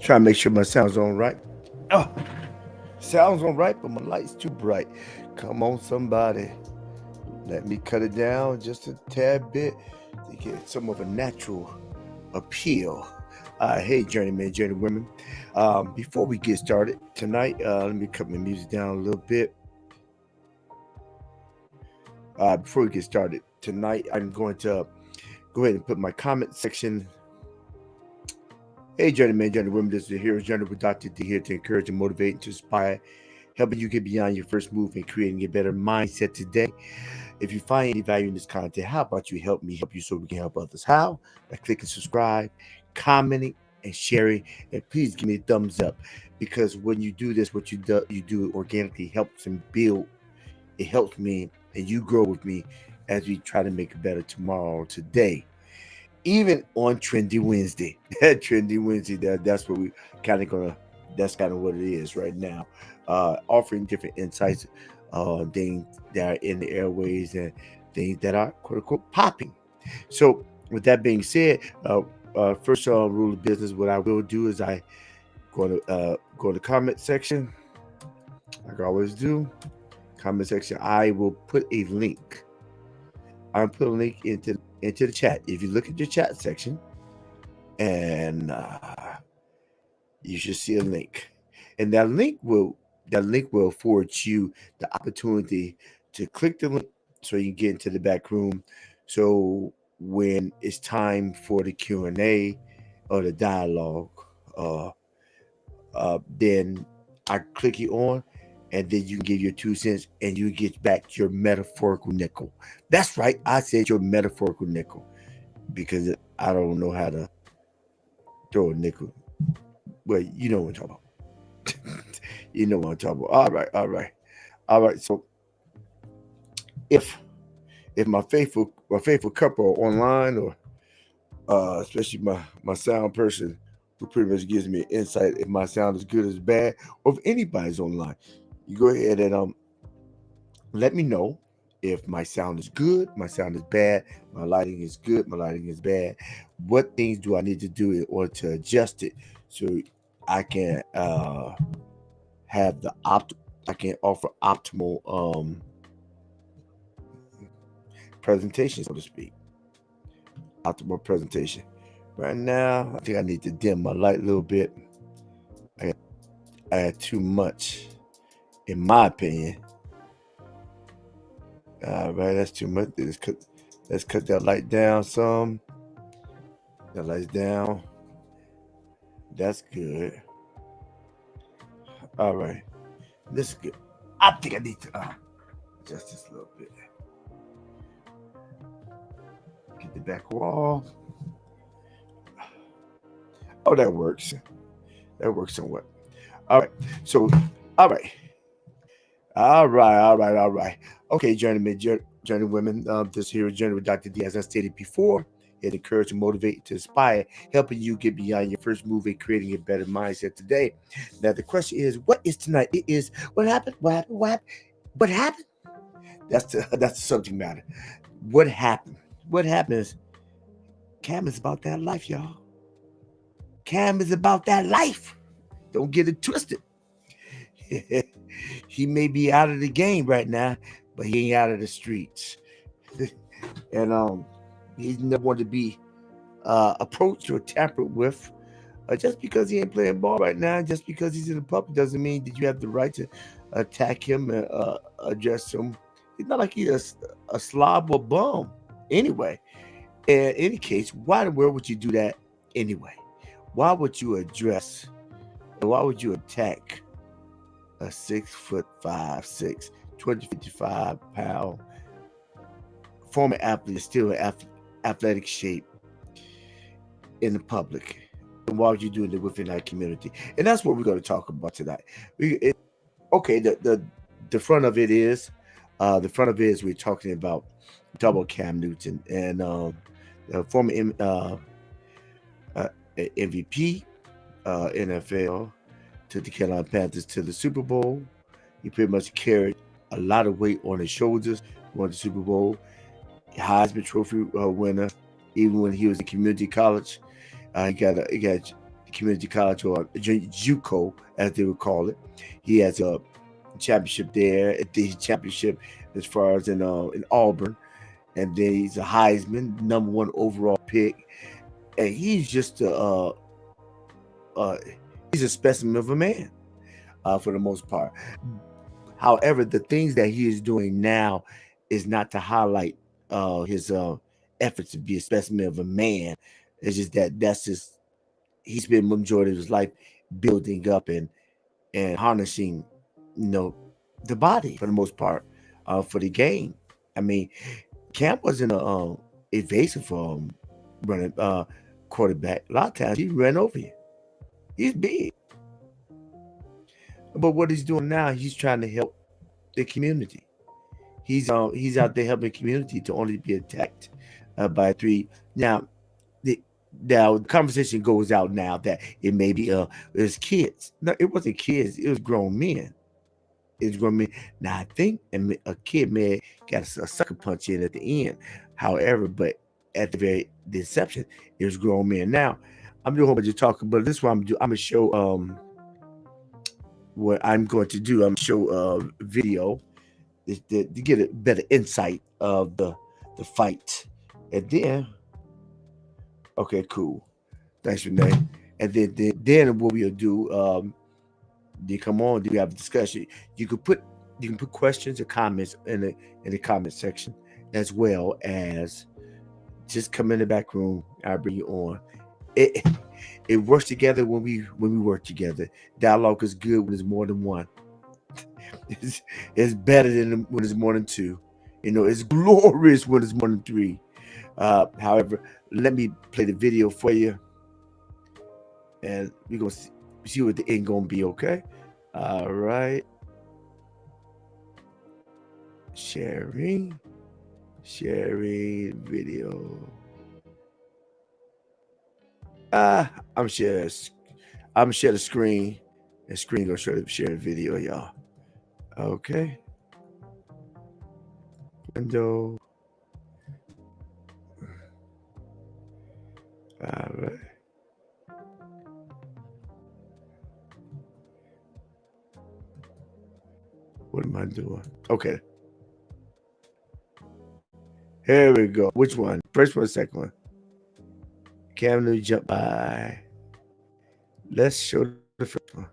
Trying to make sure my sound's on right. Oh, sounds on right, but my light's too bright. Come on, somebody. Let me cut it down just a tad bit to get some of a natural appeal. Hey, journeymen, journeywomen. Before we get started tonight, let me cut my music down a little bit. Before we get started tonight, I'm going to go ahead and put my comment section. Hey, journeymen, journeywomen. This is the Hero's Journey with Dr. D here to encourage and motivate and to inspire, helping you get beyond your first move and creating a better mindset today. If you find any value in this content, how about you help me help you so we can help others? How? By clicking subscribe, commenting, and sharing. And please give me a thumbs up because when you do this, what you do organically helps and build. It helps me and you grow with me as we try to make it better tomorrow or today. Even on Trendy Wednesday. Trendy Wednesday, that's what we kind of gonna that's kind of what it is right now. Offering different insights, things that are in the airways and things that are quote unquote popping. So with that being said, first rule of business, what I will do is I go to the comment section, like I always do. Comment section, I will put a link. I'll put a link into the chat. If you look at your chat section, and you should see a link, and that link will afford you the opportunity to click the link so you can get into the back room. So when it's time for the Q&A or the dialogue, uh, then I click you on, and then you can give your 2 cents, and you get back your metaphorical nickel. That's right, I said your metaphorical nickel because I don't know how to throw a nickel. Well, you know what I'm talking about. You know what I'm talking about. All right, all right, all right. So if if my faithful couple are online, or especially my sound person, who pretty much gives me insight if my sound is good or bad, or if anybody's online, you go ahead and let me know if my sound is good, my sound is bad, my lighting is good, my lighting is bad. What things do I need to do in order to adjust it so I can have the I can offer optimal presentation, so to speak. Optimal presentation. Right now, I think I need to dim my light a little bit. I, I had too much, in my opinion. Right, that's too much. Let's cut that light down some. That light's down. That's good. All right, this is good. I think I need to adjust this a little bit. Get the back wall. Oh, that works. That works somewhat. All right. So, all right. All right. All right. All right. Okay, journeymen, journeywomen. This here is Journey with Dr. D, as I stated before. It encourages to motivate, to inspire, helping you get beyond your first move and creating a better mindset today. Now, the question is, what is tonight? It is what happened? What happened? What happened? What happened? That's the subject matter. What happened? What happened is Cam is about that life, y'all. Cam is about that life. Don't get it twisted. He may be out of the game right now, but he ain't out of the streets. And he's never wanted to be approached or tampered with. Just because he ain't playing ball right now, just because he's in the public, doesn't mean that you have the right to attack him and address him. It's not like he's a slob or bum. Anyway, in any case, why in the world would you do that anyway? Why would you address and why would you attack a 6 foot 5'6", 255 pound former athlete, still in athletic shape in the public? And why would you do it within that community? And that's what we're going to talk about tonight. Okay, the front of it is we're talking about double Cam Newton and former uh, MVP, NFL, took the Carolina Panthers to the Super Bowl. He pretty much carried a lot of weight on his shoulders, won the Super Bowl, Heisman Trophy winner, even when he was in community college. He got community college, or JUCO as they would call it. He has a championship there, at the championship as far as in Auburn, and then he's a Heisman #1 overall pick, and he's just he's a specimen of a man for the most part. However, the things that he is doing now is not to highlight his efforts to be a specimen of a man. It's just that's just he's been majority of his life building up and harnessing, the body for the most part for the game. I mean, Cam wasn't a evasive running quarterback. A lot of times he ran over you. He's big. But what he's doing now, he's trying to help the community. He's out there helping the community to only be attacked by 3. Now the conversation goes out now that it may be it's kids. No, it wasn't kids. It was grown men. It was grown men. Now I think a kid may got a sucker punch in at the end. However, but at the inception, it was grown men. Now I'm doing a whole bunch of talking, but this is what I'm doing. I'm gonna show what I'm going to do. I'm gonna show video to get a better insight of the fight, and then. Okay, cool. Thanks, Renee. And then what we'll do, you come on, do we have a discussion? You can put questions or comments in the comment section, as well as just come in the back room. I'll bring you on. It works together when we work together. Dialogue is good when it's more than one. It's better than when it's more than 2. It's glorious when it's more than 3. However, let me play the video for you, and we're gonna see what the end gonna be. Okay, all right. Sharing video. I'm share the screen. The screen gonna share the video, y'all. Okay. Window. All right. What am I doing? Okay. Here we go. Which one? First one, second one. Cam Newton jump by. Let's show the first one.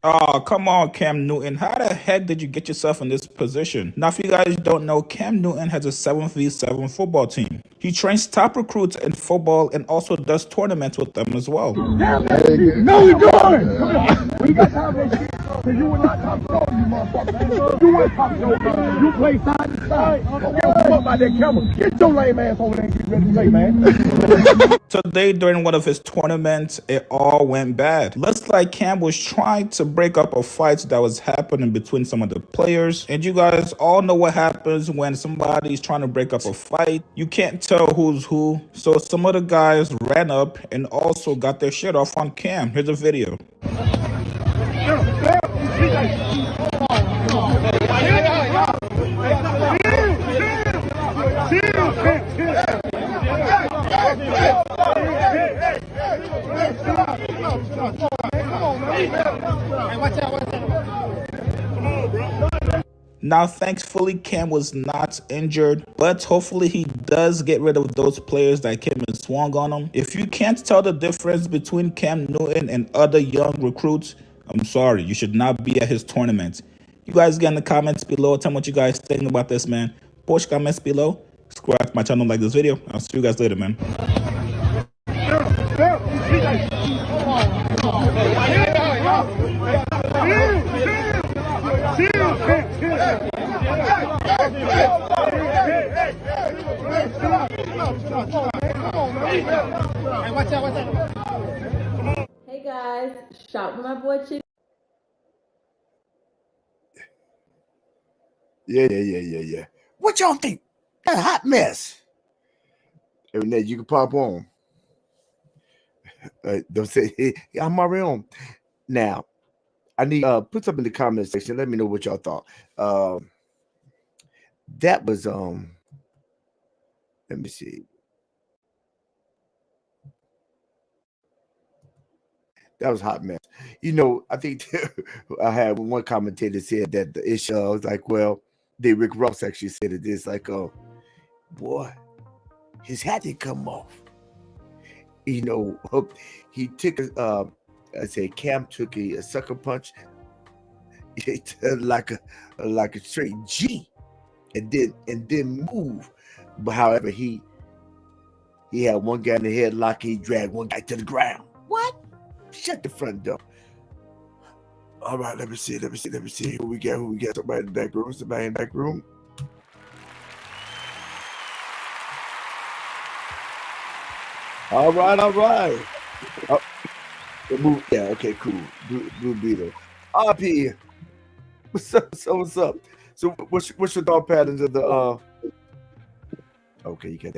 Oh, come on, Cam Newton. How the heck did you get yourself in this position? Now, if you guys don't know, Cam Newton has a 7v7 football team. He trains top recruits in football and also does tournaments with them as well. No, you don't! We got time for that shit. Cause you will not talk to all you motherfuckers. You will talk to you play side to side. Don't give a fuck about that camera. Get your lame ass over there and get ready to play, man. Today, during one of his tournaments, it all went bad. Looks like Cam was trying to break up a fight that was happening between some of the players. And you guys all know what happens when somebody's trying to break up a fight. You can't tell who's who. So some of the guys ran up and also got their shit off on Cam. Here's a video. Now, thankfully, Cam was not injured, but hopefully he does get rid of those players that came and swung on him. If you can't tell the difference between Cam Newton and other young recruits, I'm sorry, you should not be at his tournament. You guys get in the comments below. Tell me what you guys think about this, man. Post comments below. Subscribe to my channel, like this video. I'll see you guys later, man. Hey, watch out. Shot with my boy Chick. Yeah. What y'all think? That a hot mess. Every night you can pop on. Don't say, hey, I'm already on. Now, I need put something in the comment section. Let me know what y'all thought. That was let me see. That was a hot mess. You know, I think I had one commentator said that the issue was like, well, Rick Ross actually said it is like, oh, boy, his hat didn't come off. You know, he took I say Cam took a sucker punch like a straight G, and then move. But however, he had one guy in the headlock. He dragged one guy to the ground. What? Shut the front door. All right, let me see. Who we got? Somebody in the back room. All right. Oh, yeah, okay, cool. Blue Beetle. RP. What's up? So what's your thought patterns of the okay, you got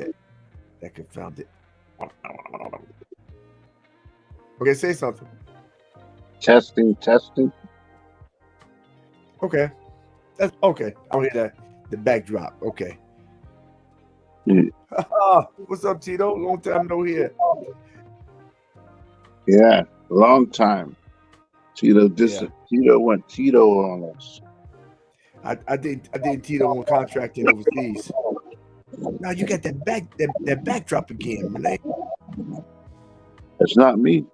that confounded. Okay, say something. Testing. Okay. That's okay. I'll hear that. The backdrop. Okay. Yeah. What's up, Tito? Long time no here. Yeah, long time. Tito went Tito on us. I did Tito on contracting overseas. Now you got that backdrop again, Renee. It's not me.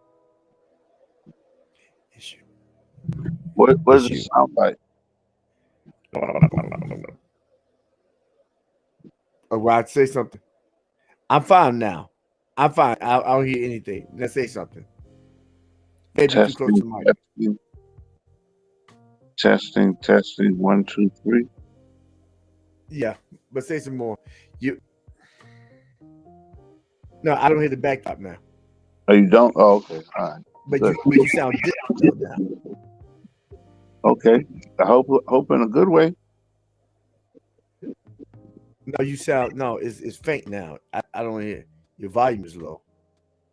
It's you. What does it sound like? All right, say something. I'm fine now. I'm fine. I don't hear anything. Let's say something. Maybe too close to the mic. Testing. 1, 2, 3. Yeah, but say some more. No, I don't hear the backdrop now. Oh, you don't? Oh, okay. All right. But you sound different now. Okay. I hope in a good way. No, you sound it's faint now. I don't hear. Your volume is low.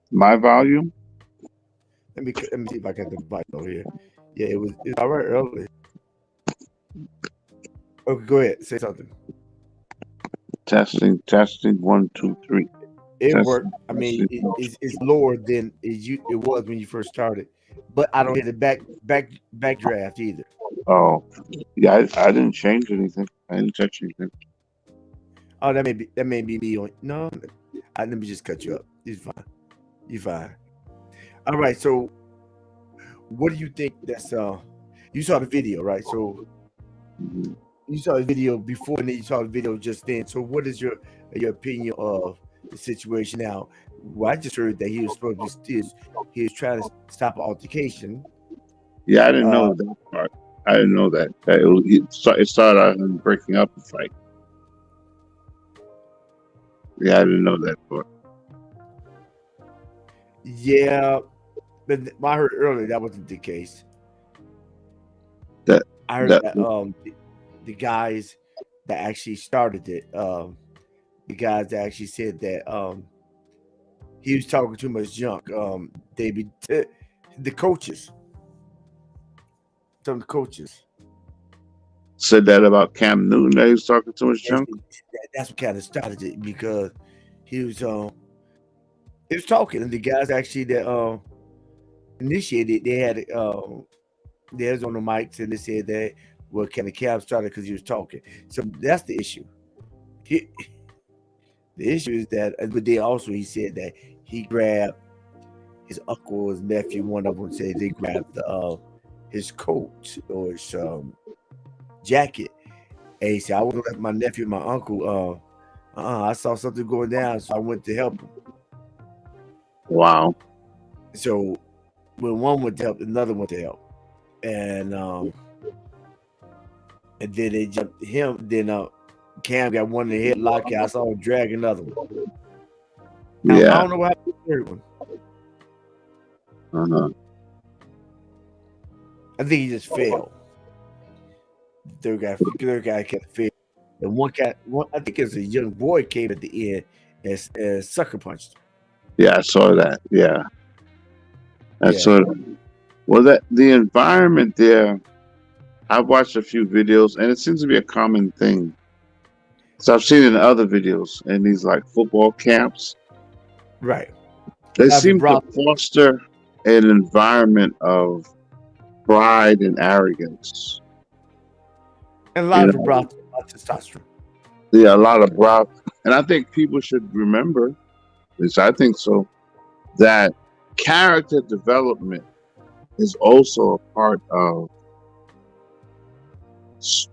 My volume? Let me see if I got the volume over here. Yeah, it was all right earlier. Okay, go ahead. Say something. Testing. 1, 2, 3. It worked. I mean, it's lower than it was when you first started, but I don't hear the back draft either. Oh, yeah. I didn't change anything. I didn't touch anything. Oh, that may be me on. No, let me just cut you up. You're fine. All right. So, what do you think? That's you saw the video, right? So, you saw the video before, and then you saw the video just then. So, what is your opinion of the situation now? Well, I just heard that he was supposed to he was trying to stop an altercation. Yeah, I didn't know that part. I didn't know that. It started out him breaking up the fight. Yeah, I didn't know that part. Yeah, but I heard earlier that wasn't the case. I heard that the guys that actually started it, the guys that actually said that he was talking too much junk. The coaches, some of the coaches said that about Cam Newton. That he was talking too much junk. That's what kind of started it, because he was talking, and the guys actually that initiated, they had theirs on the mics, and they said that kind of Cam started because he was talking. So that's the issue. The issue is that, but then also he said that he grabbed his uncle, his nephew. One of them said they grabbed his coat or his jacket, and he said, "I want to let my nephew and my uncle. I saw something going down, so I went to help him." Wow. So when one went to help, another went to help, and then they jumped him. Then Cam got one in the headlock. I saw him drag another one. Now, Yeah. I don't know what happened to the third one. I think he just failed. Third guy kept failed. And one I think it's a young boy came at the end and sucker punched him. Yeah, I saw that. Yeah, I Yeah. saw that. Well, that the environment there, I've watched a few videos, and it seems to be a common thing. So I've seen it in other videos in these like football camps. Right. They Live seem to abroad. foster an environment of pride and arrogance. And You live know, abroad testosterone. yeah, a lot of broad, and I think people should remember, at least I think so, that character development is also a part of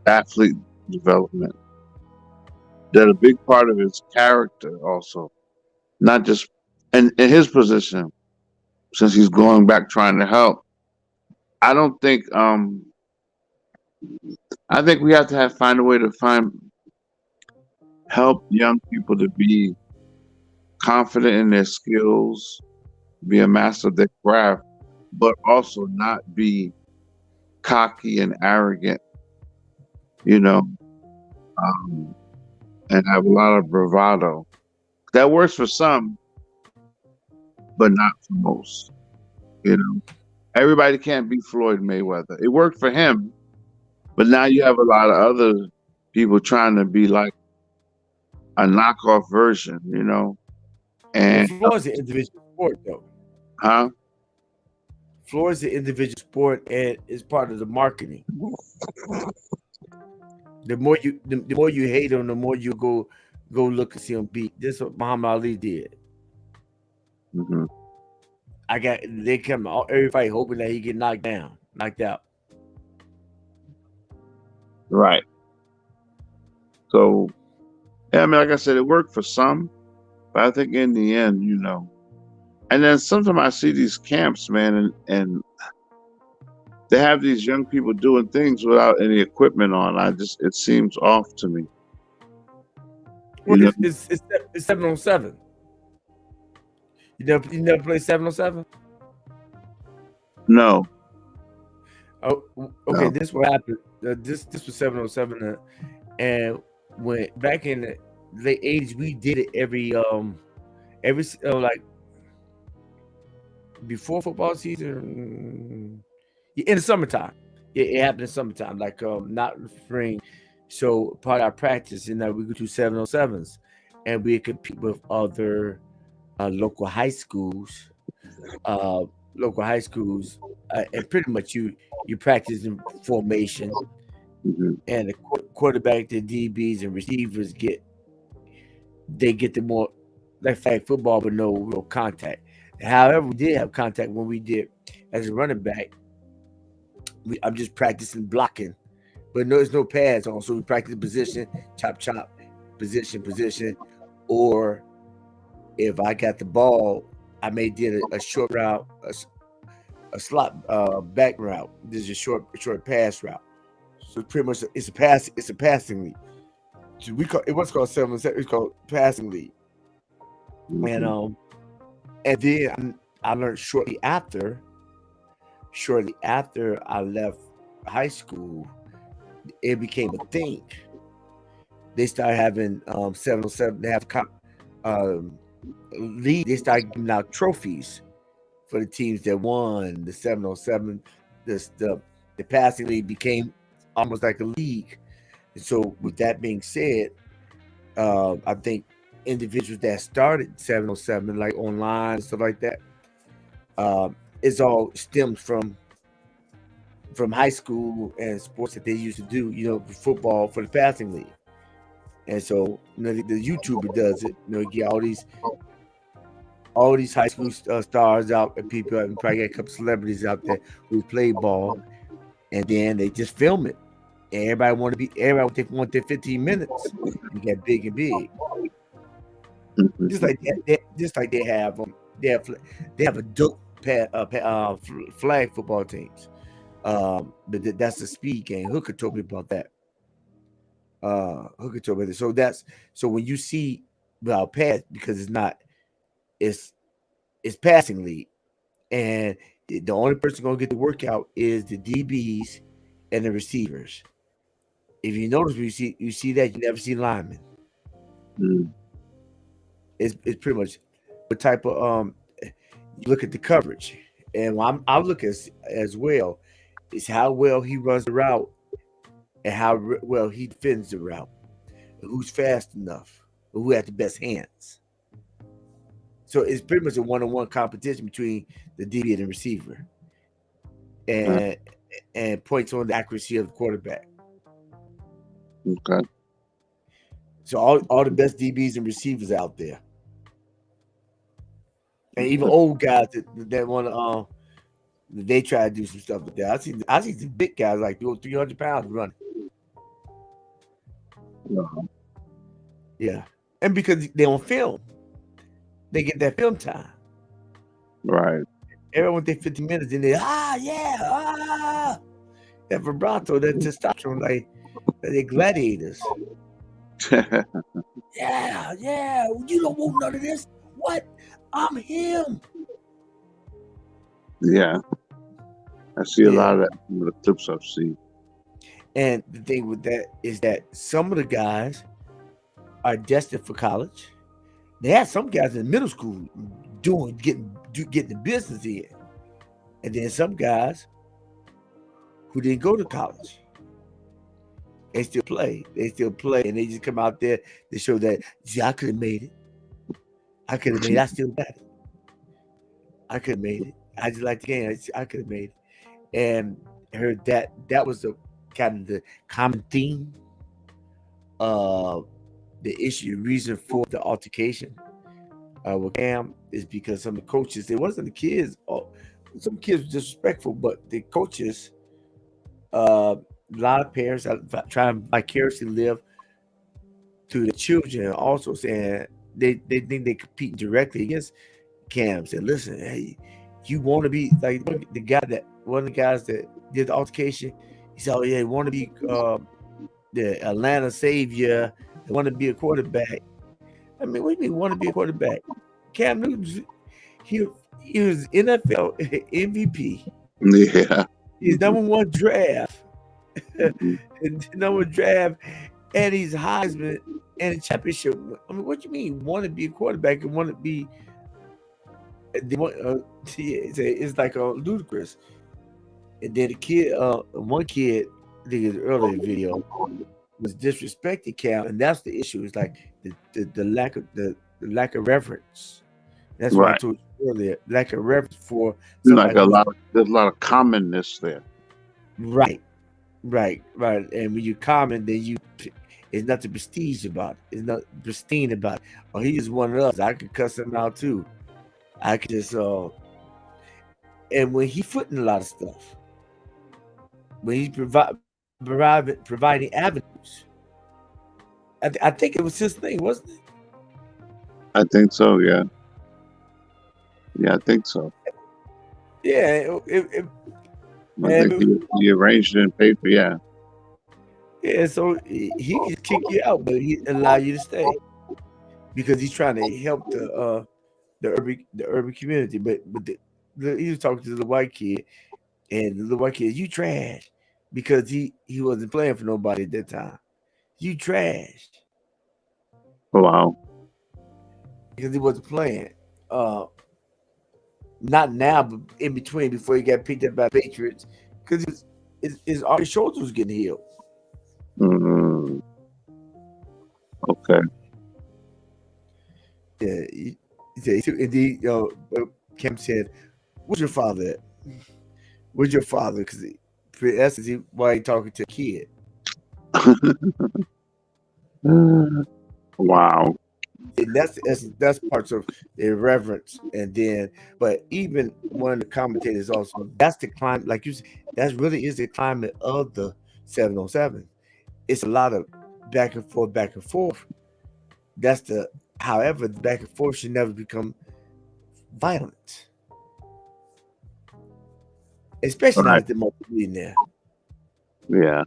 athlete development. That a big part of his character also, not just in his position, since he's going back trying to help. I don't think I think we have to find a way to help young people to be confident in their skills, be a master of their craft, but also not be cocky and arrogant, you know, and have a lot of bravado. That works for some, but not for most. You know, everybody can't be Floyd Mayweather. It worked for him, but now you have a lot of other people trying to be like a knockoff version, you know. Well, And floor is an individual sport, though. huh? Floor is an individual sport, and it's part of the marketing. The more you hate him, the more you go look and see him beat. This is what Muhammad Ali did. Hmm. They come out every fight hoping that he get knocked out. Right. So, yeah, I mean, like I said, it worked for some, but I think in the end, you know. And then sometimes I see these camps, man, and they have these young people doing things without any equipment on. It seems off to me. Well, You know? it's 7-on-7. You never play 7-on-7? No. Oh, okay. No. This what happened. This was 7-on-7, and when back in the late 80s, we did it every like before football season, in the summertime. It happened in summertime, like not spring. So part of our practice, and that we go to 7-on-7s, and we compete with other local high schools, and pretty much you practice in formation, Mhm. and the quarterback, the DBs, and receivers get the more like flag football with no real contact. However, we did have contact when we did as a running back. I'm just practicing blocking, but there's no pads on, so we practice position, chop, position, or if I got the ball, I may did a short route, a slot back route. This is a short pass route. So pretty much it's a passing league. So it was called 7-on-7. It's called passing league. Mhm. And then I learned shortly after I left high school, it became a thing. They started having 7-on-7. They have league. They started giving out trophies for the teams that won the 7-on-7. The passing league became almost like a league. And so, with that being said, I think individuals that started 7-on-7, like online and stuff like that, it's all stems from high school and sports that they used to do. Football for the passing league. And so, the YouTuber does it. Get all these high school stars out, and people, and probably got a couple celebrities out there who play ball, and then they just film it. And everybody want their 15 minutes. You get big and big, Mhm. just like that. Just like they have adult flag football teams. But that's the speed game. Hooker told me about that. So when you see pass, because it's passing league, and The only person going to get the workout is the DBs and the receivers. If you notice, you see that you never see linemen. Mm. It's pretty much what type of you look at the coverage, and I look as well is how well he runs the route and how well he defends the route, who's fast enough, who has the best hands. So it's pretty much a one-on-one competition between the DB and the receiver, and points on the accuracy of the quarterback. Okay. So all the best DBs and receivers out there, and even old guys that want to they try to do some stuff with that. I see the big guys like 300 pounds running. Wow. Yeah, and because they on film, they get that film time. Right. Everyone take 15 minutes, and they that vibrato, that testosterone, like they gladiators. Yeah, you don't want none of this. What? I'm him. Yeah. I see a lot of that in the clips I've seen. And the thing with that is that some of the guys are destined for college. They had some guys in middle school getting the business in, and then some guys who didn't go to college. They still play. And they just come out there to show that, see, I could have made it. I still got it. I could have made it. I just like the game. I could have made it. And I heard that was the kind of the common theme of the reason for the altercation with Cam is because some of the coaches, it wasn't the kids. Some kids were disrespectful, but the coaches, a lot of parents are trying to vicariously live to the children, also saying they think they compete directly against Cam. Said, listen, hey, you want to be like one of the guys that did the altercation. He said, oh yeah, you want to be the Atlanta savior. They want to be a quarterback. I mean, what do you mean want to be a quarterback? Cam Newton, he was NFL MVP. Yeah. He's number one draft. Number draft, and he's Heisman and a championship. I mean, what do you mean want to be a quarterback and want to be? It's like ludicrous. And then the kid, one kid, I think in the earlier video, was disrespecting Cam, and that's the issue. It's like the lack of reverence. That's what I told you earlier. Lack of reverence for like there's a lot of commonness there. Right. And when you common, then it's nothing prestige about it. It's not pristine about it. Oh, he is one of us. I could cuss him out too. I could just and when he footing a lot of stuff, when he's providing avenues, I think it was his thing, wasn't it? I think so. Yeah, I think so. Yeah, I think he arranged it in paper. Yeah. Yeah, so he can kick you out, but he allow you to stay because he's trying to help the urban community. But he was talking to the white kid, and the white kid, you trash, because he wasn't playing for nobody at that time. You trash. Wow. Because he wasn't playing. Not now, but in between, before he got picked up by Patriots, because his shoulders was getting healed. Mm-hmm. Okay. Yeah. Indeed, Cam said, "Where's your father at? Where's your father?" Because that's why he talking to a kid. Wow. And that's parts of the irreverence. And then, but even one of the commentators also, that's the climate, like you said, that really is the climate of the 707. It's a lot of back and forth. However, the back and forth should never become violent, especially not at the multi-millionaire. Yeah.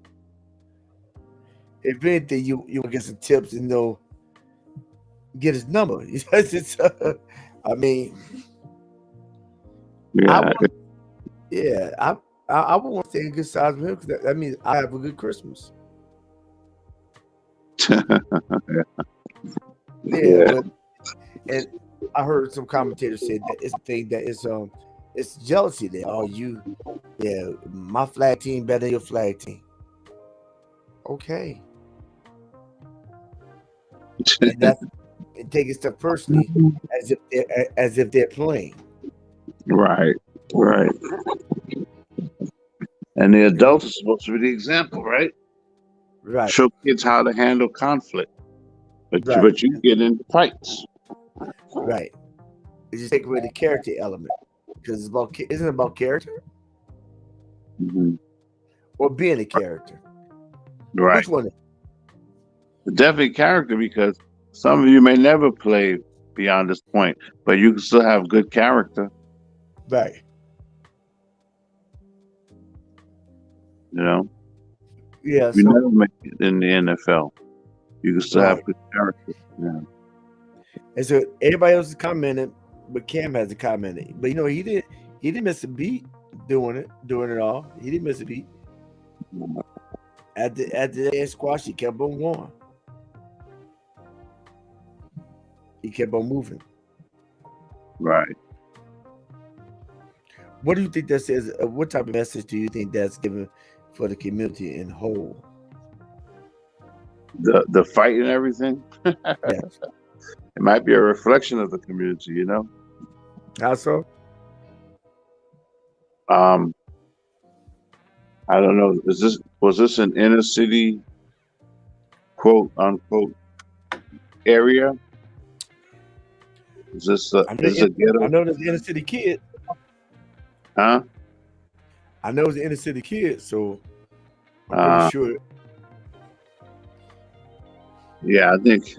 If anything, you will get some tips and get his number. I mean, yeah. Yeah, I would want to stay in good size with him because that means I have a good Christmas. Yeah, Yeah. but and I heard some commentators say that it's a thing that is it's jealousy there. Oh, yeah, my flag team better than your flag team. Okay, and that's and taking stuff personally as if they're playing. Right. Right. And the You know, adults are supposed to be the example, right? right, Show kids how to handle conflict. right, But you get into fights. right. It just take away the character element because it's about isn't it about character Mhm. or being a character? Right. Which one? Definitely character, because some of you may never play beyond this point, but you can still have good character. Right. You know, Yeah. you So never make it in the NFL. You can still have right. good character. Yeah. And so everybody else is commenting, but Cam has a comment. But he didn't miss a beat doing it all. He didn't miss a beat. At the end squash, he kept on going. He kept on moving. Right. What do you think that says? What type of message do you think that's given for the community in whole? The fight and everything. Yes. It might be a reflection of the community, you know. How so? Um, I don't know. Was this an inner city quote unquote area? Is this I know, a I ghetto? know there's inner city kid. Huh? I know it's an inner city kid, so I'm pretty Uh, sure. yeah, I think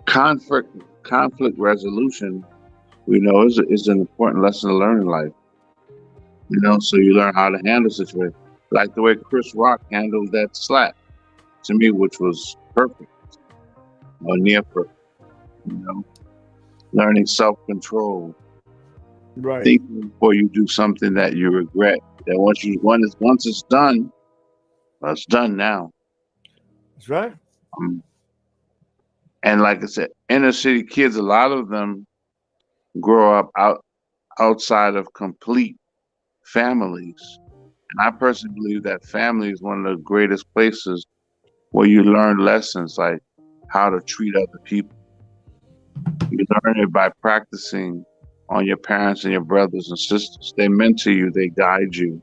conflict resolution, is an important lesson to learn in life. You know, so you learn how to handle situations, like the way Chris Rock handled that slap to me, which was perfect or near perfect. You know, learning self-control, Right. thinking before you do something that you regret. That once it's done, well, it's done now. That's right. Um, and like I said, inner city kids, a lot of them grow up outside of complete families. And I personally believe that family is one of the greatest places where you learn lessons like how to treat other people. You learn it by practicing on your parents and your brothers and sisters. They mentor you, they guide you,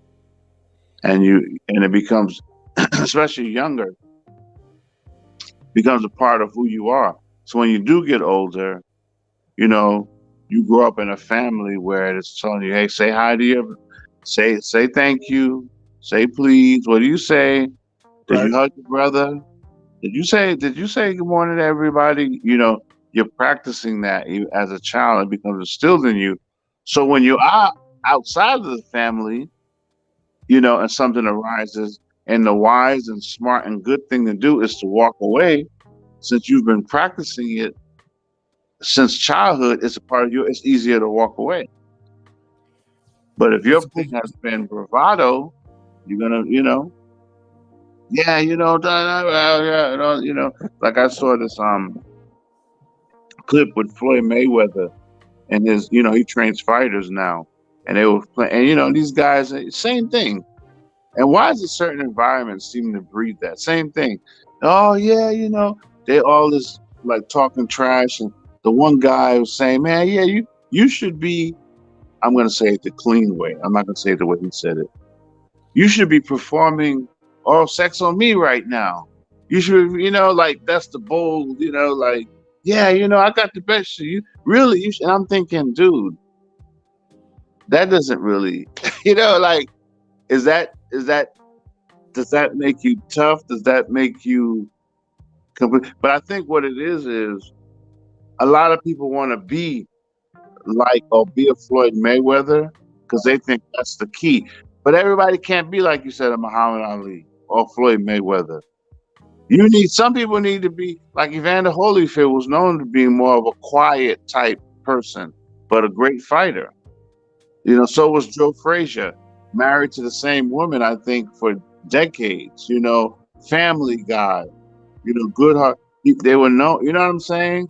and it becomes, especially younger, becomes a part of who you are. So when you do get older, you know, you grow up in a family where it's telling you, hey, say hi to your, say thank you, say please. What do you say? Did you Right. hug your brother? Did you say good morning to everybody? You know, you're practicing that as a child. It becomes instilled in you. So when you are outside of the family, you know, and something arises, and the wise and smart and good thing to do is to walk away. Since you've been practicing it since childhood, it's a part of you. It's easier to walk away. But if your It's thing supposed has been bravado, you're gonna, yeah, like I saw this clip with Floyd Mayweather and his, he trains fighters now, and they were playing, and these guys, same thing. And why does a certain environment seem to breed that same thing? Oh yeah, they all this like talking trash, and the one guy was saying, man, yeah, you should be. I'm gonna say it the clean way. I'm not gonna say it the way he said it. You should be performing oral sex on me right now. You should, like that's the bold, like, yeah, I got the best of you. Really, you should. And I'm thinking, dude, that doesn't really, like, is that, does that make you tough? Does that make you complete? But I think what it is a lot of people want to be like or be a Floyd Mayweather because they think that's the key. But everybody can't be like you said, a Muhammad Ali or Floyd Mayweather. Some people need to be like Evander Holyfield was known to be more of a quiet type person, but a great fighter. You know, so was Joe Frazier, married to the same woman, I think, for decades. You know, family guy. You know, good heart. They were known. You know what I'm saying?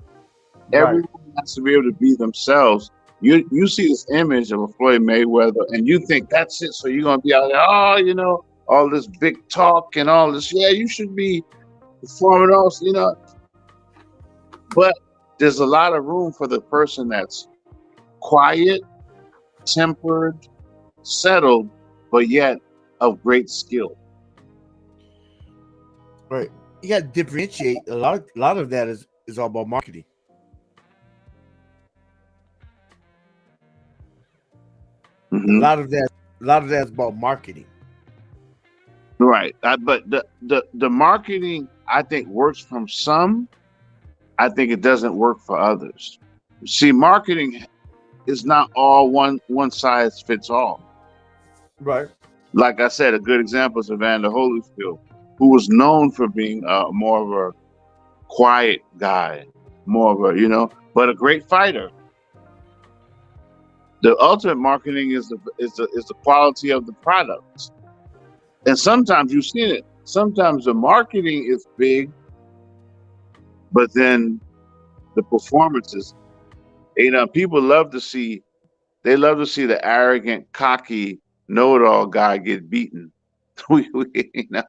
Right. Everyone has to be able to be themselves. You see this image of a Floyd Mayweather, and you think that's it. So you're gonna be out there, oh, you know, all this big talk and all this. Yeah, you should be performing also, you know. But there's a lot of room for the person that's quiet, tempered, settled, but yet of great skill. Right. You got to differentiate. A lot of that is all about marketing. A Hmm. lot of that, a lot of that is about marketing. Right. But the marketing, I think, works from some. I think it doesn't work for others. See, marketing is not all one size fits all. Right. Like I said, a good example is Evander Holyfield, who was known for being more of a quiet guy, more of a, you know, but a great fighter. The ultimate marketing is the quality of the product, and sometimes you've seen it. Sometimes the marketing is big, but then the performances. You know, people love to see. They love to see the arrogant, cocky, know-it-all guy get beaten. You know?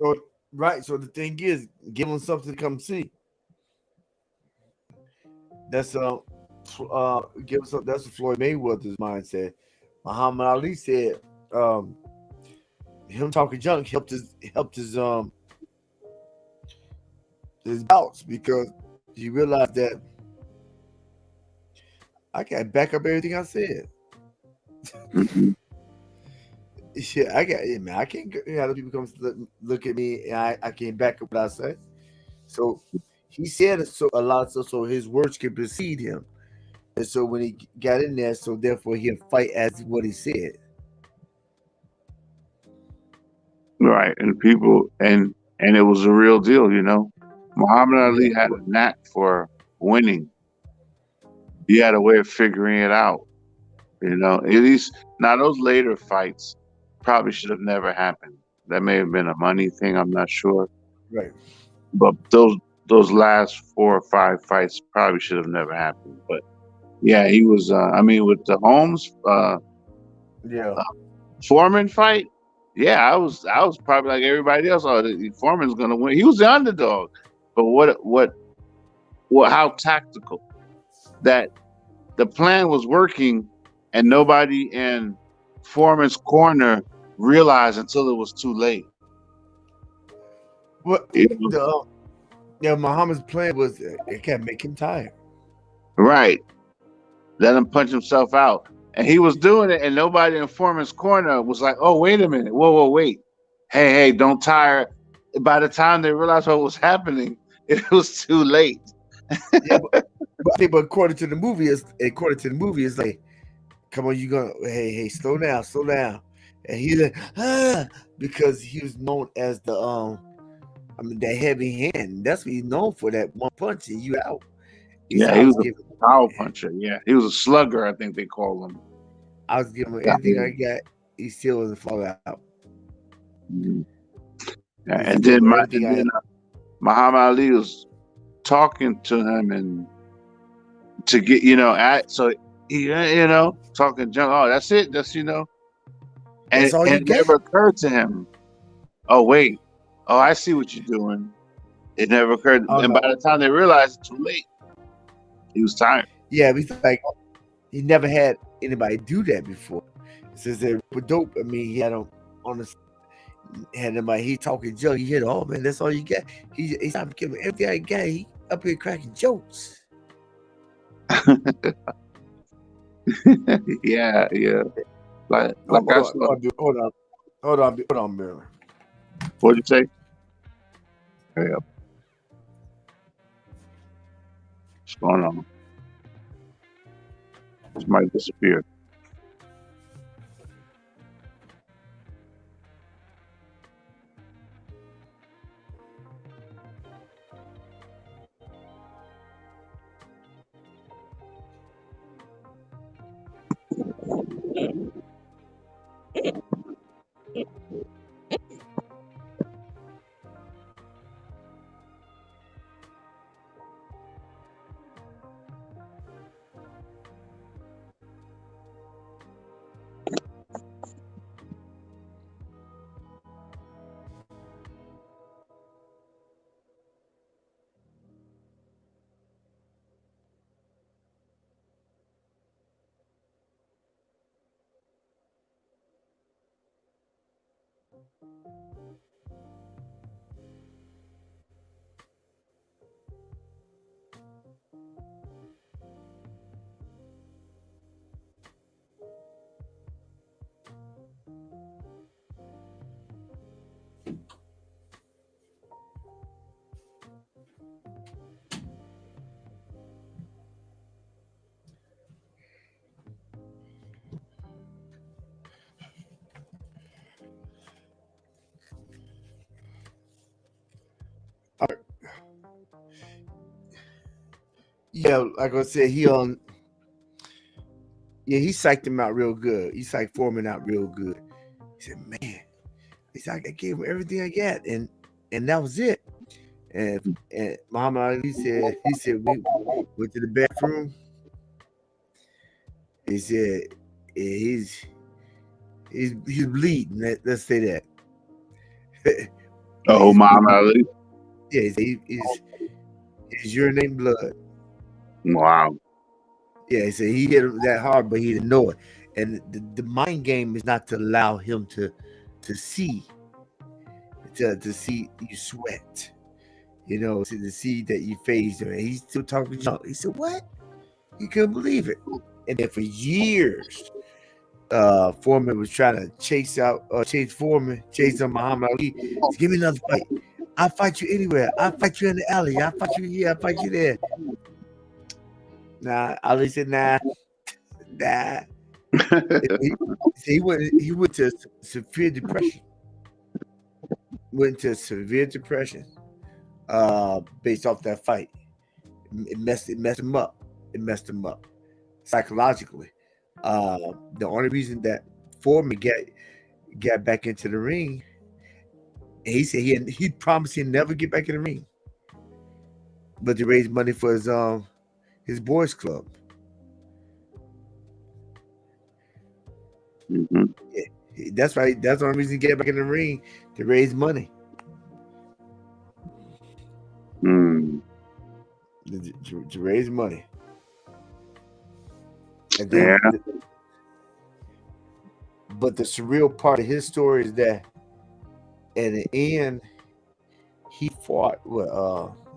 So right. So the thing is, give them something to come see. That's give us that's what Floyd Mayweather's mindset. Muhammad Ali said, um, him talking junk helped his bouts because he realized that I can't back up everything I said. Mhm. Yeah, I got it, man. I can't have people come look at me and I can't back up what I say. So he said so a lot of stuff so his words could precede him. And so when he got in there, so therefore he'll fight as what he said. Right, and people, and it was a real deal. You know, Muhammad Yeah. Ali had a knack for winning. He had a way of figuring it out. You know, at least now those later fights probably should have never happened. That may have been a money thing. I'm not sure, Right. but those last 4 or 5 fights probably should have never happened. But yeah, he was. I mean, with the Holmes Yeah. Foreman fight, yeah, I was probably like everybody else. Oh, the Foreman's gonna win. He was the underdog, but what? How tactical that the plan was working, and nobody in Foreman's corner realized until it was too late. Well, You know? the yeah, Muhammad's plan was it can't make him tired. Right? Let him punch himself out, and he was doing it, and nobody in Foreman's corner was like, "Oh, wait a minute, whoa, wait, hey, don't tire." By the time they realized what was happening, it was too late. Yeah, but according to the movie, it's like, come on, you gonna hey, slow down. And he's like, because he was known as the I mean that heavy hand. That's what he's known for, that one punch and you out. He said Yeah, he was a power puncher. Yeah, he was a slugger, I think they call him. I was giving him Yeah. everything I got. He still wasn't fall out. Mhm. Yeah, He and just gave then him my everything and I then had. Muhammad Ali was talking to him and to get so he talking junk. Oh, that's it. That's That's all and you it got. never occurred to him. Oh wait, oh I see what you're doing. It never occurred, Oh and by no. the time they realized, it's too late. He was tired. Yeah, he's like he never had anybody do that before. Since they were dope, I mean, he had him on the had him like he talking junk. He hit, oh man, that's all you got. He stopped giving everything I got. He up here cracking jokes. Yeah, yeah. Like Hold I on, saw. hold on, Marilyn. What'd you say? Yeah, what's going on? Somebody disappeared. Yeah, like I said, he psyched him out real good. He psyched Foreman out real good. He said, "Man," he said, "I gave him everything I got, and that was it." And Muhammad Ali said, we went to the bathroom. He said, he's bleeding. Let's say that. Oh, Muhammad Ali. Yeah, he's urinating blood. Wow. Yeah, he said he hit him that hard, but he didn't know it. And the mind game is not to allow him to see you sweat, to see that you phased him. And he's still talking junk. He said, "What?" He couldn't believe it. And then for years, Foreman was trying to chase on Muhammad Ali. He said, "Give me another fight. I'll fight you anywhere. I'll fight you in the alley. I'll fight you here. I'll fight you there." Nah, Ali said, nah. he went to severe depression. Based off that fight. It messed him up. It messed him up psychologically. The only reason that Foreman got back into the ring, and he said he promised he'd never get back in the ring, but to raise money for his boys club. Mm-hmm. Yeah, that's right. That's the only reason he get back in the ring, to raise money. Mm. To raise money. And then, but the surreal part of his story is that at the end, he fought with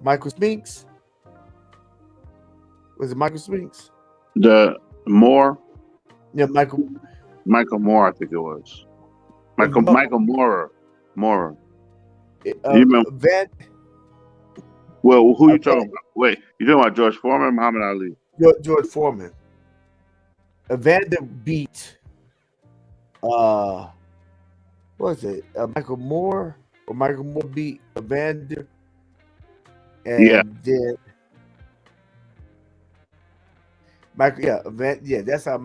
Michael Spinks. Was it Michael Spinks? The Moore? Yeah, Michael Moore, I think it was. Michael Moore. Well, who you talking about? Wait, you talking about George Foreman or Muhammad Ali? George Foreman. Evander beat what was it? Michael Moore, or Michael Moore beat Evander, and then Michael, that's how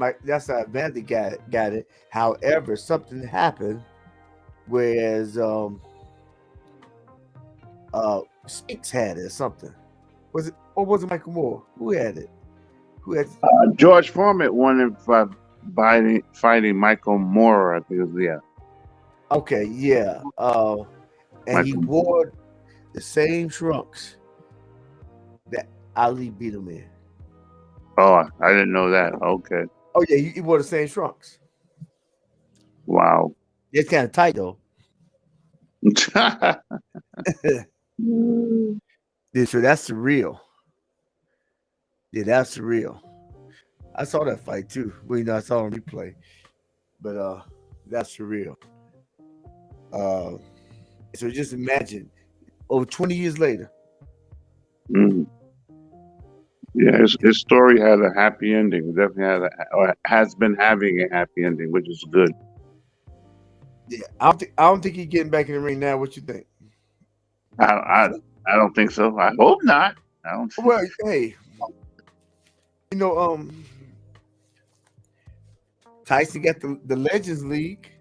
Evander got it. However, something happened, whereas Spinks had it or something. Was it, or was it Michael Moore? Who had it? George Foreman won it by fighting Michael Moore, I think it was, yeah. Okay, yeah. And he wore the same trunks that Ali beat him in. Oh, I didn't know that. Okay. Oh yeah, he wore the same trunks. Wow. It's kind of tight though. Yeah, so that's surreal. Yeah, that's surreal. I saw that fight too. Well, I saw it on replay. But that's surreal. So just imagine, over 20 years later. Mm. Yeah, his story had a happy ending. It definitely has been having a happy ending, which is good. Yeah, I don't think he's getting back in the ring now. What you think? I don't think so. I hope not. I don't. Well, hey, Tyson got the Legends League.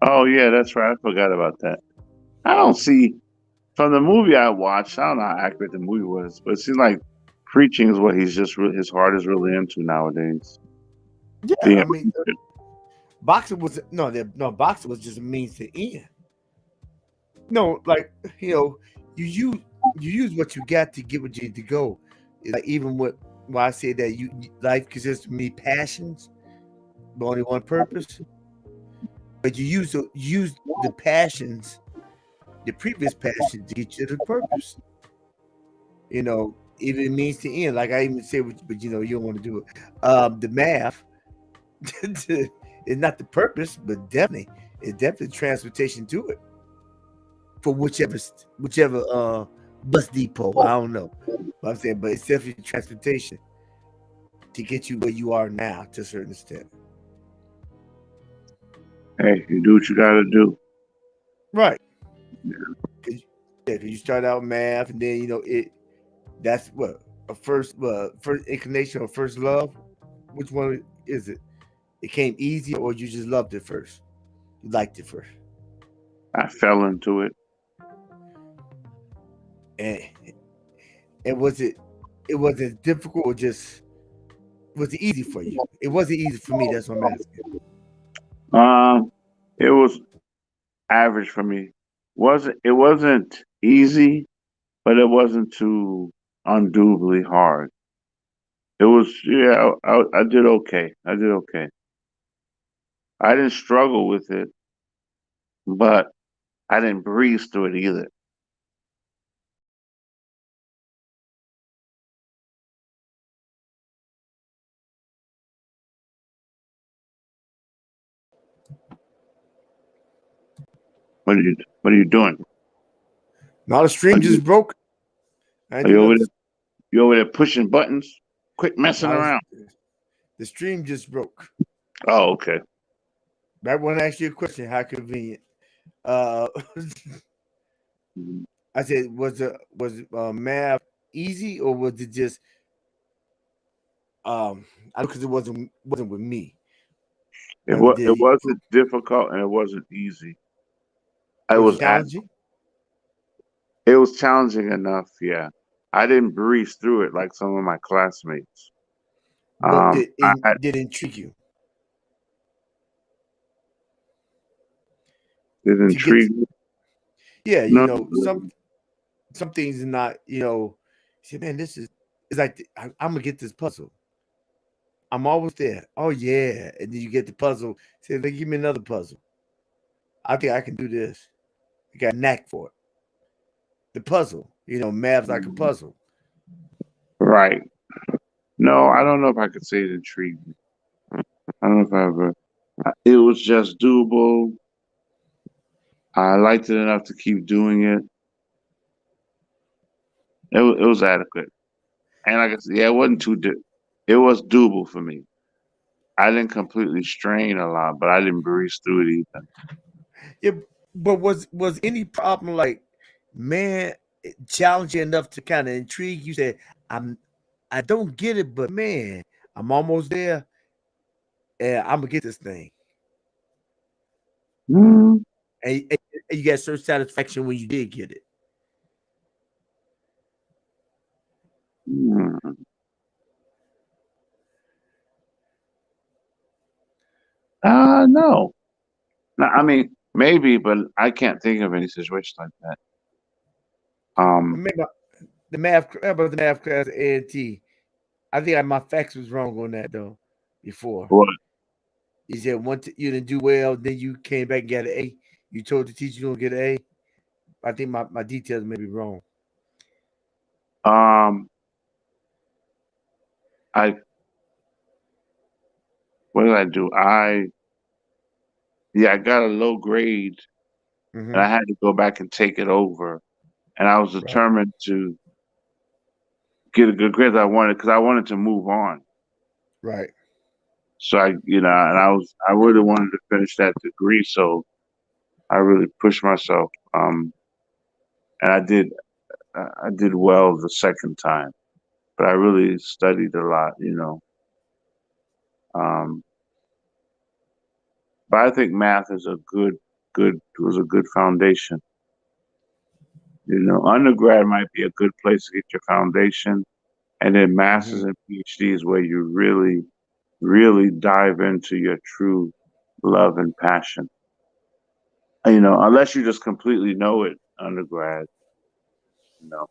Oh yeah, that's right. I forgot about that. I don't see, from the movie I watched, I don't know how accurate the movie was, but it seems like preaching is what his heart is really into nowadays. Yeah, I mean, boxing was boxing was just a means to end. No, like you use what you got to get what you need to go. Like even when I say that life consists of many passions, but only one purpose. but you use the passions, the previous passions, to get you to the purpose. You know, even it means to end. Like I even say, but you know, you don't want to do it. The math is not the purpose, but definitely it's definitely transportation to it for whichever bus depot. I don't know, but I'm saying, but it's definitely transportation to get you where you are now to a certain extent. Hey, you do what you got to do. Right. Cause you start out math, and then you know it. That's what a first inclination or first love. Which one is it? It came easy, or you just loved it first? You liked it first, I fell into it. and was it? It wasn't difficult, or just was it easy for you? It wasn't easy for me. That's what I'm asking. It was average for me. It wasn't easy, but it wasn't too unduly hard. It was, yeah, I did okay. I did okay. I didn't struggle with it, but I didn't breeze through it either. What are you doing? Now the stream Are you, just broke. I are didn't do you over nothing. there? You over there pushing buttons? Quit messing Now around. the stream just broke. Oh, okay. I want to ask you a question. How convenient. Uh, Mhm. I said, was math easy, or was it just I because it wasn't with me. Never It did. wasn't difficult and it wasn't easy. I Was it was challenging? It was challenging enough, yeah. I didn't breeze through it like some of my classmates. But I did it intrigue you it to get? intrigued me. Yeah, you No, know some things are not. You know, say, man, this is it's like I'm gonna get this puzzle. I'm always there. Oh yeah, and then you get the puzzle. Say, they give me another puzzle. I think I can do this. I got a knack for it. The puzzle. You know, math's like a puzzle. right. No, I don't know if I could say it intrigued me. I don't know if I ever. It was just doable. I liked it enough to keep doing it. It was adequate, and like I said, yeah, it wasn't it was doable for me. I didn't completely strain a lot, but I didn't breeze through it either. Yeah, but was any problem like, man, challenging enough to kind of intrigue you? Said, I don't get it, but man, I'm almost there, and I'm gonna get this thing. Mm, And you got certain satisfaction when you did get it. mm. No. No, I mean maybe, but I can't think of any situation like that. Um, Remember remember the math class at A&T. I think my facts was wrong on that though. Before what? he said once you didn't do well, then you came back and got an A. You told the teacher you don't get an A. I think my details may be wrong. Um, I what did I do? I got a low grade, and Mm-hmm. I had to go back and take it over, and I was Right. determined to get a good grade that I wanted because I wanted to move on. Right. So and I really wanted to finish that degree, so I really pushed myself. And I did well the second time, but I really studied a lot. Um, but I think math is a was a good foundation. Undergrad might be a good place to get your foundation, and then masters Mm-hmm. and PhDs where you really, really dive into your true love and passion. Unless you just completely know it undergrad, you know.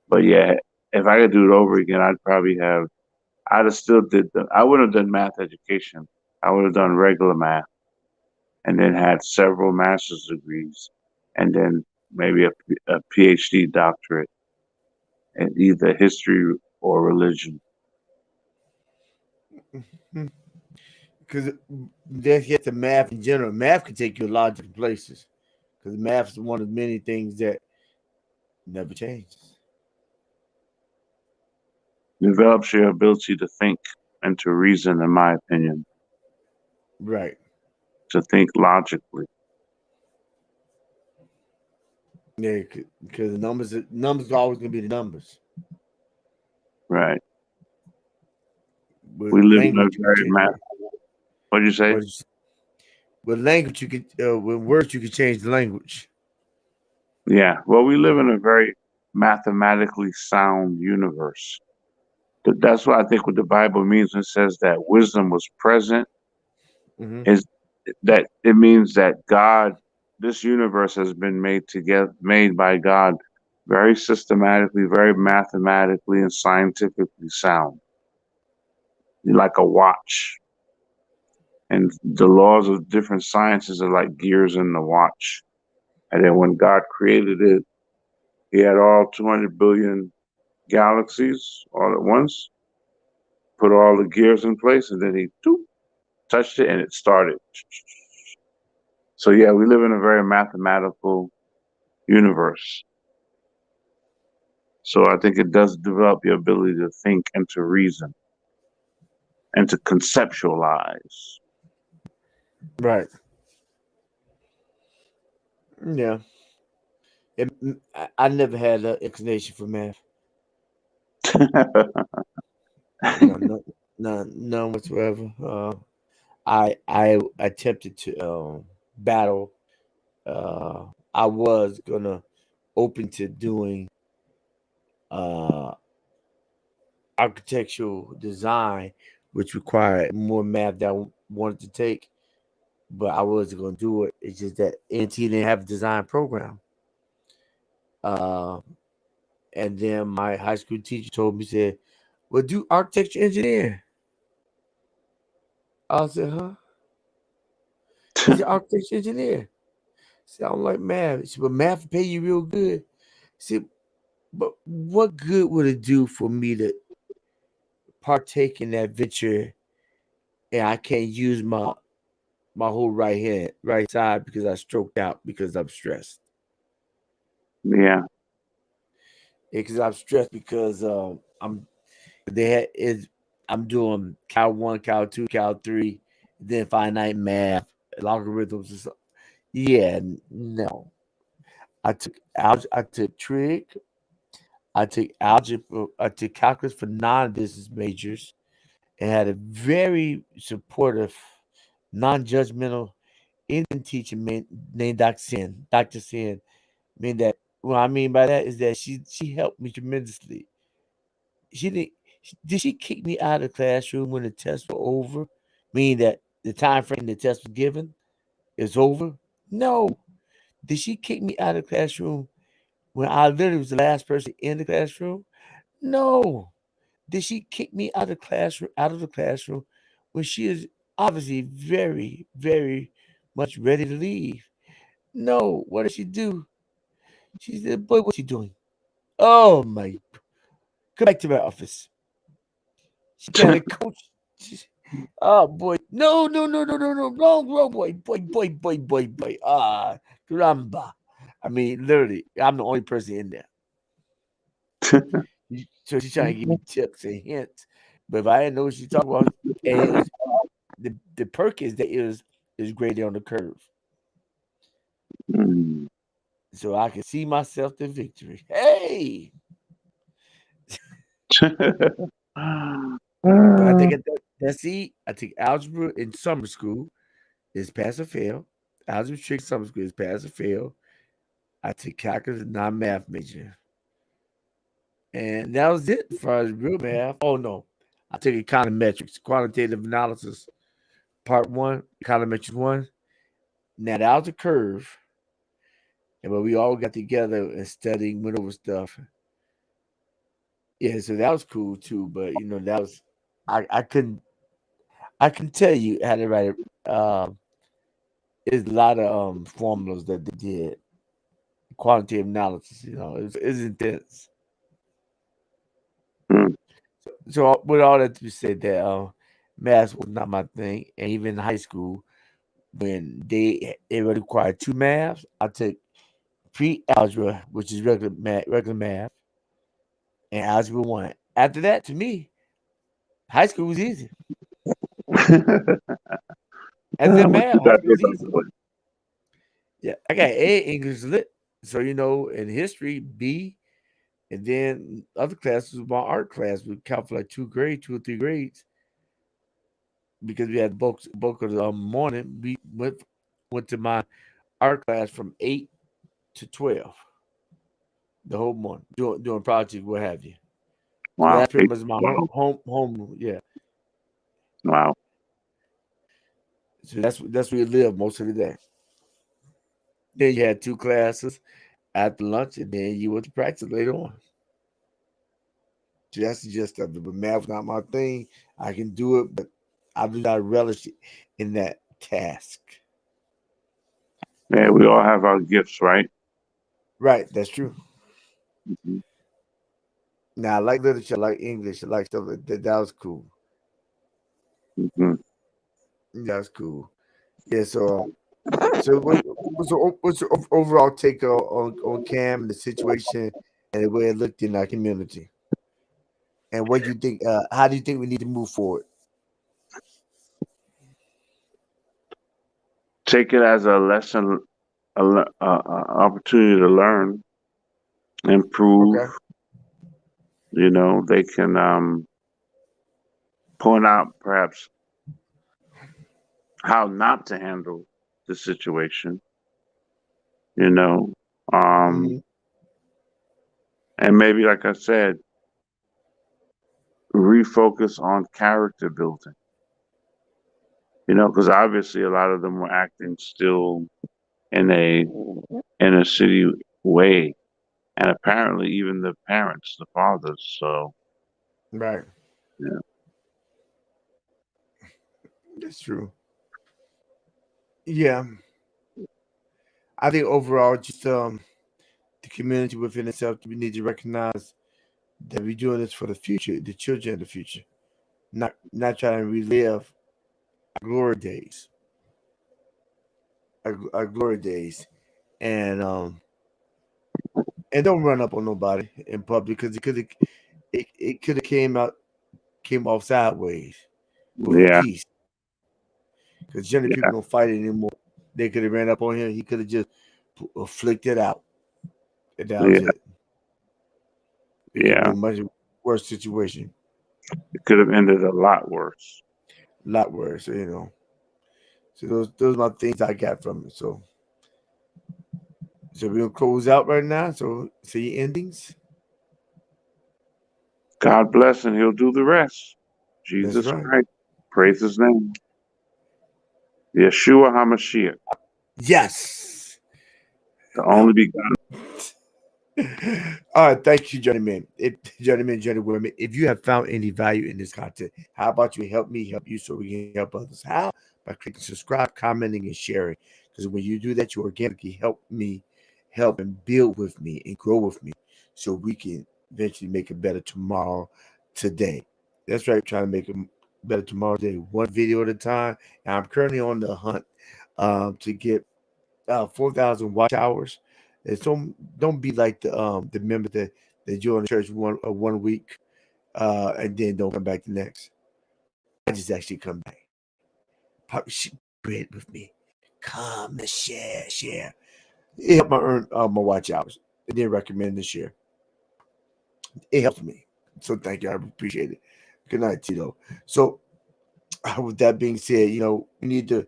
But yeah, if I could do it over again, I'd have still I would have done math education. I would have done regular math. and then had several master's degrees, and then maybe a PhD doctorate in either history or religion. Because then you get to math in general. Math can take you a lot of different places. Because math is one of many things that never changes. Develops your ability to think and to reason, in my opinion, Right. to think logically. Yeah, because the numbers are always going to be the numbers. Right. With We live in a language, you can very change math. What'd you say? with language, you could with words you can change the language. Yeah. Well, we live in a very mathematically sound universe. That's what I think what the Bible means when it says that wisdom was present, Mm-hmm. is that it means that God, this universe has been made by God very systematically, very mathematically and scientifically sound, like a watch. And the laws of different sciences are like gears in the watch. And then when God created it, he had all 200 billion galaxies all at once, put all the gears in place, and then he touched it and it started. So yeah, we live in a very mathematical universe. So I think it does develop your ability to think and to reason and to conceptualize. Right. Yeah. I never had an inclination for math. None whatsoever. I attempted to battle. I was gonna open to doing uh, architectural design, which required more math that I wanted to take, but I wasn't gonna do it. It's just that NT didn't have a design program. Uh, and then my high school teacher told me, said, "Well, do architecture engineer." I said, "Huh?" He said, "Architecture engineer." See, I don't like math. He said, "But math pay you real good." See, but what good would it do for me to partake in that venture and I can't use my whole right side because I stroked out because I'm stressed. Yeah. Because I'm stressed because I'm they had is I'm doing Cal 1, Cal 2, Cal 3, then finite math, logarithms and stuff. Yeah, no. I took trig, I took algebra, I took calculus for non-business majors, and had a very supportive, non-judgmental Indian teacher named Dr. Sen. Dr. Sen mean that what I mean by that is that she helped me tremendously. She didn't did she kick me out of the classroom when the tests were over? Meaning that the time frame the test was given is over? No. Did she kick me out of the classroom when I literally was the last person in the classroom? No. Did she kick me out of the classroom when she is obviously very, very much ready to leave? No. What did she do? She said, "Boy, what you doing? Oh my, come back to my office." She kind of coach. Oh boy, no, no, no, no, no, no, wrong, wrong, boy. Ah, caramba. I mean, literally, I'm the only person in there. So she's trying to give me tips and hints. But if I didn't know what she talking about, and it was the perk is that it was graded on the curve. Mm. So I can see myself the victory. Hey. But I think that's see, I took algebra in summer school, is pass or fail. Algebra trick summer school is pass or fail. I took calculus non math major. And that was it as far as real math. Oh no. I took econometrics, quantitative analysis, part one, econometrics one. Now that was a curve. And but we all got together and studying, went over stuff. Yeah, so that was cool too. But that was I couldn't I can tell you how to write it. it's a lot of formulas that they did, quantitative analysis. It's intense. Hmm. So with all that to say that math was not my thing, and even in high school when it required two maths, I took pre-algebra, which is regular math, and algebra one. After that, to me, high school was easy. After that What math, you high got school there, was easy. Dr. Yeah, I got A English lit, so in history B, and then other classes was my art class. We count for like 2 or 3 grades because we had bulk of the morning. We went to my art class from 8 to 12 the whole morning doing projects, what have you. So Wow. that's pretty much my Wow. home. Yeah. Wow. So that's where you live most of the day. Then you had 2 classes after lunch, and then you went to practice later on. So that's the gist of it. But math's not my thing. I can do it, but I do not relish in that task. Yeah, we all have our gifts, right? Right, that's true. Mhm. Now I like literature, I like English, I like stuff like that. That was cool. Mhm. That was cool. Yeah. So what's your overall take on Cam and the situation and the way it looked in our community? And what do you think? How do you think we need to move forward? Take it as a lesson, opportunity to learn, improve. Okay. They can point out perhaps how not to handle the situation. You know, um, Hmm. and maybe, like I said, refocus on character building. Because obviously a lot of them were acting still in a inner city way, and apparently even the parents, the fathers. So Right. yeah, That's true. Yeah. I think overall, just the community within itself, we need to recognize that we're doing this for the future, the children of the future, not trying to relive our glory days, our glory days, and don't run up on nobody in public because it could have came off sideways with yeah, peace because generally yeah, people don't fight anymore. They could have ran up on him. He could have just flicked it out, and that was yeah, it. It could have yeah. been a much worse situation, It could have ended a lot worse. a lot worse. So those are my things I got from it. So we'll close out right now. So see endings. God bless, and He'll do the rest. That's Jesus right. Christ, praise His name. Yeshua Hamashiach, Yes. the only begotten. All right, thank you, gentlemen. Gentlemen, if you have found any value in this content, how about you help me help you so we can help others? How? By clicking subscribe, commenting, and sharing. Because when you do that, you organically help me help and build with me and grow with me so we can eventually make a better tomorrow today. That's right, trying to make a better tomorrow today, one video at a time. And I'm currently on the hunt to get 4,000 watch hours. And so don't be like the member that joined the church one week and then don't come back the next. I just actually come back. Pop bread with me. Come and share. It helped me earn my watch hours. And then recommend this year. It helps me. So thank you. I appreciate it. Good night, Tito. So with that being said, we need to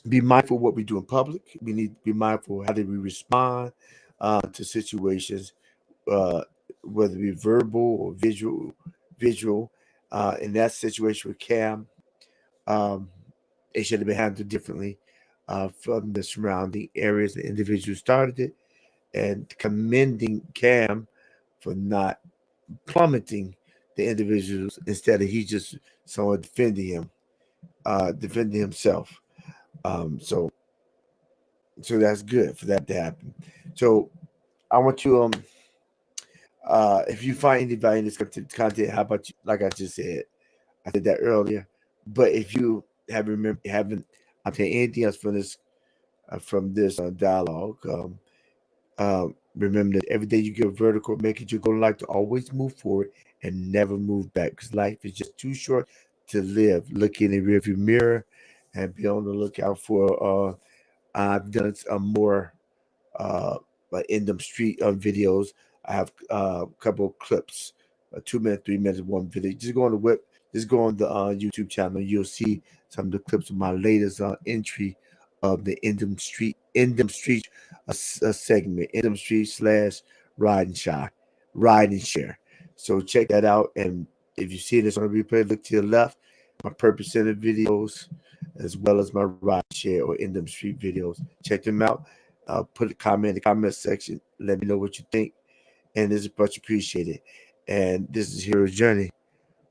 be mindful of what we do in public. We need to be mindful of how do we respond to situations, uh, whether it be verbal or visual. In that situation with Cam, um, it should have been handled differently from the surrounding areas. The individual started it, and commending Cam for not plummeting the individuals instead of he just someone defending himself. So that's good for that to happen. So I want you if you find anybody in this content, how about you? Like I just said, I said that earlier. But if you haven't obtained anything else from this dialogue, remember that every day you get vertical, make it your goal in life to always move forward and never move back. Because life is just too short to live. Look in the rearview mirror and be on the lookout for. I've done some more like in them street videos. I have a couple of clips, 2 minutes, 3 minutes, one video. Just go on the web, just go on the YouTube channel. You'll see some of the clips of my latest entry of the in them street a segment, in them street / ride and shy, ride and share. So check that out. And if you see this on a replay, look to your left. My Purpose Center videos, as well as my ride share or in them street videos. Check them out. Put a comment in the comment section. Let me know what you think. And this is much appreciated. And this is Hero's Journey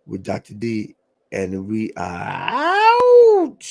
with Dr. D. And we are out.